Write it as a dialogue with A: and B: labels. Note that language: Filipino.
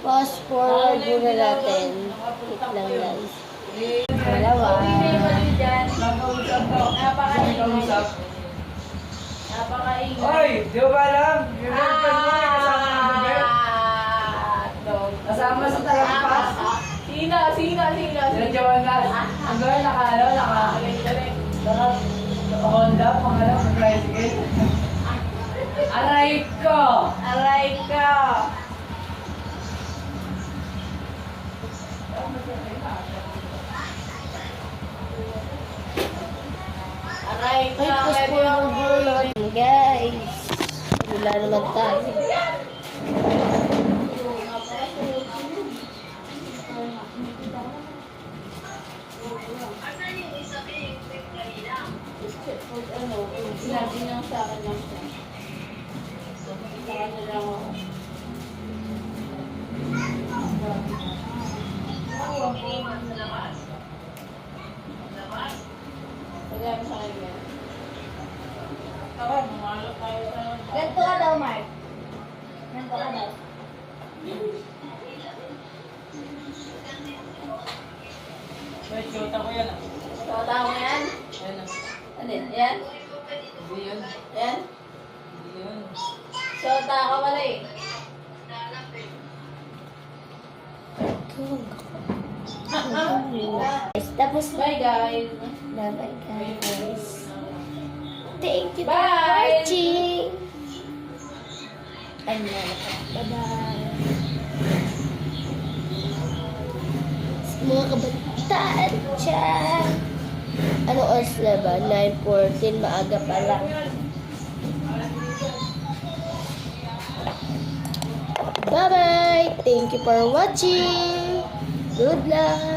A: Fast forward muna natin. Wait lang guys. Dalawa.
B: Napakaingay. Oy! Di ba alam? Yung girlfriend mo ay kasama ng bebe. Kasama sa talampas.
C: Sino?
B: Sinadyawan ka. Ang gawin Honda, pangalan, tricycle. Aray ko!
A: Ay, fast forward muna natin guys. Wala naman tayo.
C: Sinabi niya sa akin lang siya. Sa kanya lang ako. Pagkaya sa kanya. Ganto ka daw, Mark. Ganto ka daw.
B: Wait, shota ko yan ah.
C: Tawata mo yan?
B: Yan ah.
C: Ano yun? Yan?
B: Hindi yun.
C: Yan?
B: Hindi yun.
C: Tawata ka pala eh.
A: Guys, tapos
C: Bye guys.
A: bye guys. Thank you for
C: Bye!
A: watching. Ano, bye-bye. Mga kabataan dyan. Ano oras na ba? 9:14, maaga pala. Bye-bye! Thank you for watching. Good luck!